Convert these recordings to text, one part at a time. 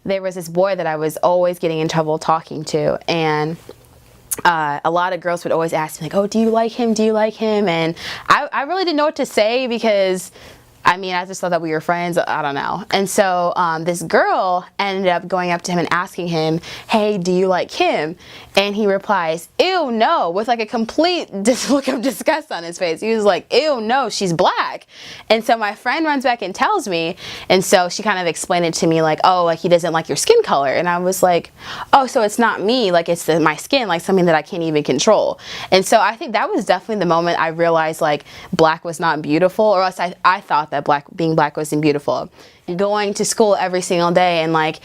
There was this boy that I was always getting in trouble talking to, and a lot of girls would always ask me like, oh, do you like him? Do you like him? And I really didn't know what to say, because I mean, I just thought that we were friends. I don't know. And so this girl ended up going up to him and asking him, hey, do you like him? And he replies, ew, no, with like a complete look of disgust on his face. He was like, ew, no, she's black. And so my friend runs back and tells me, and so she kind of explained it to me like, oh, like he doesn't like your skin color. And I was like, oh, so it's not me, like it's my skin, like something that I can't even control. And so I think that was definitely the moment I realized like black was not beautiful, or else I thought that being black wasn't beautiful. Going to school every single day, and like,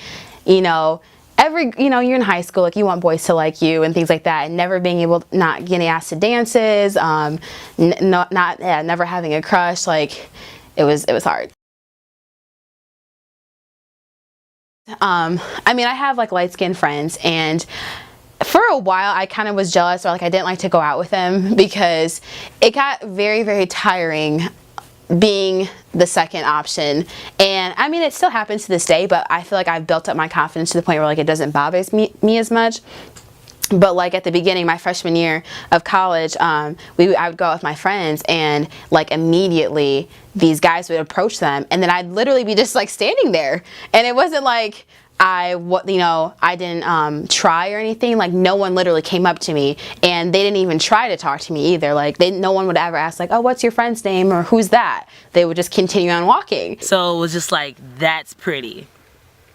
you know, you're in high school, like you want boys to like you and things like that, and never being able, not getting asked to dances, never having a crush, like it was hard. I mean, I have like light-skinned friends, and for a while I kind of was jealous, or like I didn't like to go out with them, because it got very, very tiring being the second option. And I mean, it still happens to this day, but I feel like I've built up my confidence to the point where like it doesn't bother me as much. But like at the beginning, my freshman year of college, I would go out with my friends, and like immediately these guys would approach them, and then I'd literally be just like standing there, and it wasn't like I didn't try or anything. Like no one literally came up to me, and they didn't even try to talk to me either. Like no one would ever ask like, oh, what's your friend's name, or who's that? They would just continue on walking. So it was just like, that's pretty.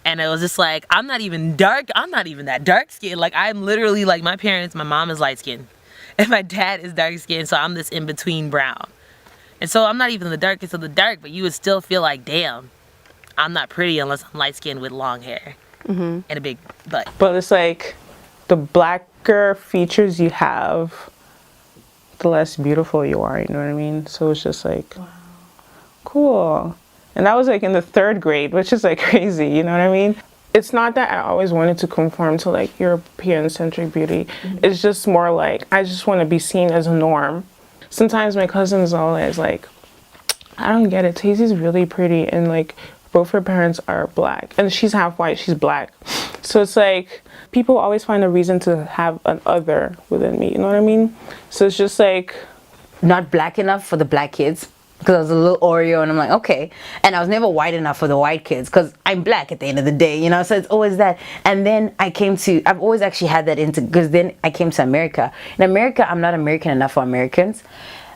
And it was just like, I'm not even dark. I'm not even that dark skinned. Like I'm literally like, my mom is light skinned and my dad is dark skinned. So I'm this in between brown. And so I'm not even the darkest of the dark, but you would still feel like, damn, I'm not pretty unless I'm light skinned with long hair and a big butt. But it's like the blacker features you have, the less beautiful you are, you know what I mean? So it's just like, wow, cool. And that was like in the 3rd grade, which is like crazy, you know what I mean? It's not that I always wanted to conform to like European-centric beauty. It's just more like, I just want to be seen as a norm. Sometimes my cousin's always like, I don't get it, Tazy's really pretty, and like both her parents are black, and she's half white, she's black. So it's like, people always find a reason to have an other within me, you know what I mean? So it's just like, not black enough for the black kids, because I was a little Oreo, and I'm like, okay. And I was never white enough for the white kids, because I'm black at the end of the day, you know? So it's always that. And then I've always actually had that because then I came to America. In America, I'm not American enough for Americans.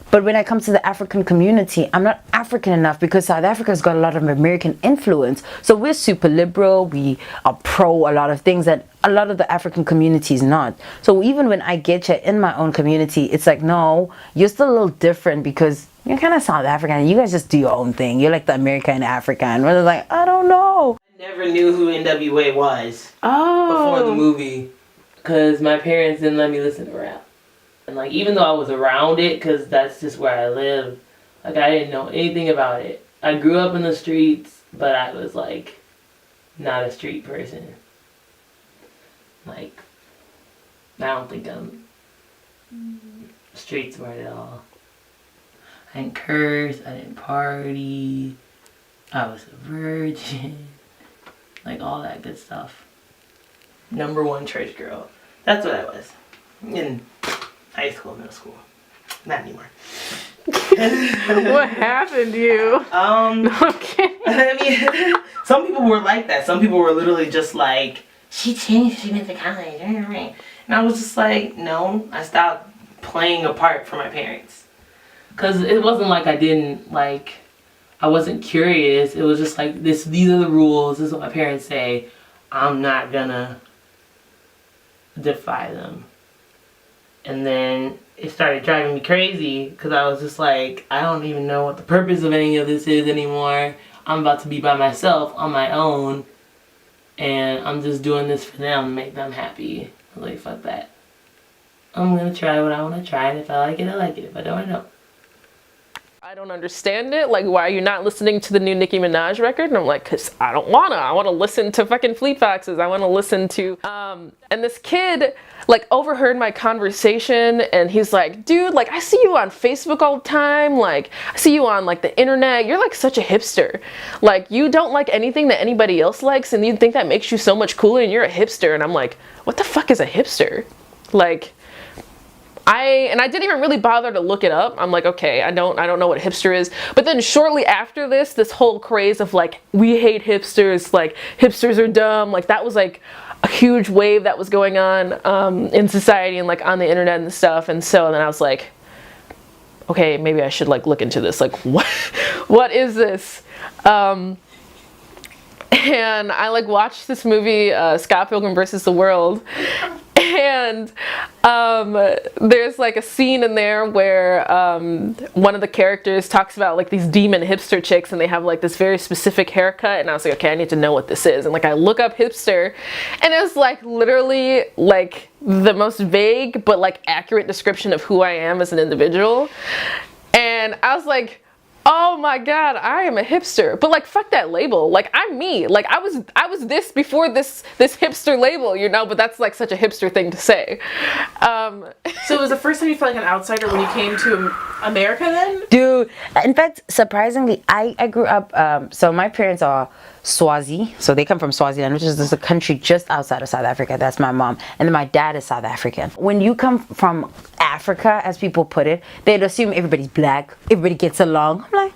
But when it comes to the African community, I'm not African enough, because South Africa's got a lot of American influence. So we're super liberal, we are pro a lot of things that a lot of the African community is not. So even when I get you in my own community, it's like, no, you're still a little different, because you're kind of South African, and you guys just do your own thing. You're like the American and African. And we're like, I don't know. I never knew who NWA was before the movie, because my parents didn't let me listen to rap. And like, even though I was around it, because that's just where I live, like I didn't know anything about it. I grew up in the streets, but I was like not a street person. Like, I don't think I'm street smart at all. I didn't curse, I didn't party, I was a virgin, like all that good stuff. #1 church girl. That's what I was. In high school, middle school. Not anymore. what happened to you? Okay. I mean, some people were like that. Some people were literally just like, she changed, she went to college. And I was just like, no, I stopped playing a part for my parents. Because it wasn't like I wasn't curious. It was just like, these are the rules. This is what my parents say. I'm not gonna defy them. And then it started driving me crazy, because I was just like, I don't even know what the purpose of any of this is anymore. I'm about to be by myself on my own, and I'm just doing this for them to make them happy. I was like, fuck that. I'm gonna try what I want to try, and if I like it, I like it. If I don't, I don't. I don't understand it. Like, why are you not listening to the new Nicki Minaj record? And I'm like, cause I don't wanna. I wanna listen to fucking Fleet Foxes. I wanna listen to, and this kid like overheard my conversation and he's like, dude, like I see you on Facebook all the time. Like I see you on like the internet. You're like such a hipster. Like you don't like anything that anybody else likes and you think that makes you so much cooler and you're a hipster. And I'm like, what the fuck is a hipster? Like, I didn't even really bother to look it up. I'm like, okay, I don't know what hipster is. But then shortly after this whole craze of like, we hate hipsters, like hipsters are dumb, like that was like a huge wave that was going on in society and like on the internet and stuff. And so then I was like, okay, maybe I should like look into this. Like, what is this? And I like watched this movie, Scott Pilgrim versus the World. And there's like a scene in there where one of the characters talks about like these demon hipster chicks and they have like this very specific haircut, and I was like, okay, I need to know what this is. And like I look up hipster and it was like literally like the most vague but like accurate description of who I am as an individual. And I was like, oh my god, I am a hipster. But like fuck that label. Like I'm me. Like I was this before this hipster label, you know, but that's like such a hipster thing to say. So it was the first time you felt like an outsider when you came to America then? Dude, in fact, surprisingly, I grew up, so my parents are Swazi, so they come from Swaziland, which is just a country just outside of South Africa. That's my mom. And then my dad is South African. When you come from Africa, as people put it, they'd assume everybody's black, everybody gets along. I'm like,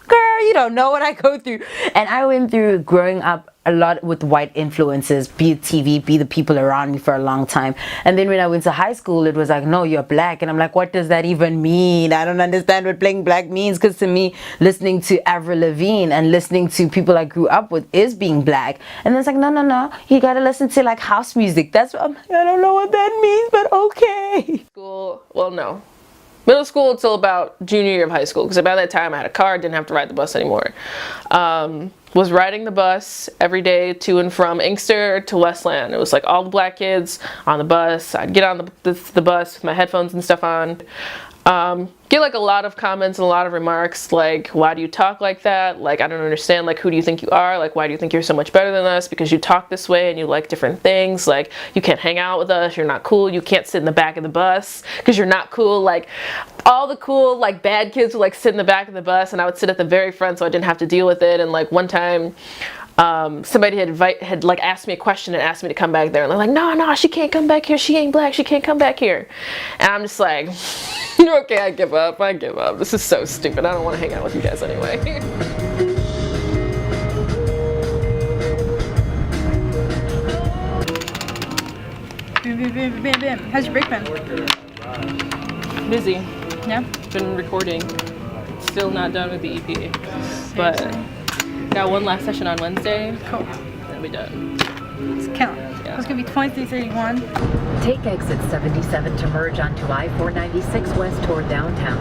girl, you don't know what I go through. And I went through growing up a lot with white influences, be it TV, be the people around me for a long time. And then when I went to high school, it was like, no, you're black. And I'm like, what does that even mean? I don't understand what being black means, because to me, listening to Avril Lavigne and listening to people I grew up with is being black. And then it's like, no, you gotta listen to like house music. That's what I'm like, I don't know what that means, but okay. School, well, no. Middle school until about junior year of high school, because by that time I had a car, didn't have to ride the bus anymore. Was riding the bus every day to and from Inkster to Westland. It was like all the black kids on the bus. I'd get on the bus with my headphones and stuff on. Get like a lot of comments and a lot of remarks like, why do you talk like that? Like, I don't understand, like, who do you think you are? Like, why do you think you're so much better than us? Because you talk this way and you like different things. Like, you can't hang out with us, you're not cool. You can't sit in the back of the bus because you're not cool. Like, all the cool, like, bad kids would like sit in the back of the bus and I would sit at the very front so I didn't have to deal with it. And like one time, somebody had like asked me a question and asked me to come back there, and they're like, no, she can't come back here, she ain't black, she can't come back here. And I'm just like, okay, I give up, this is so stupid, I don't want to hang out with you guys anyway. Bam. How's your break been? Busy. Yeah? Been recording, still not done with the EP, but got one last session on Wednesday. Cool. Then we done. Let's count. Yeah. It's gonna be 2331. Take exit 77 to merge onto I-496 west toward downtown.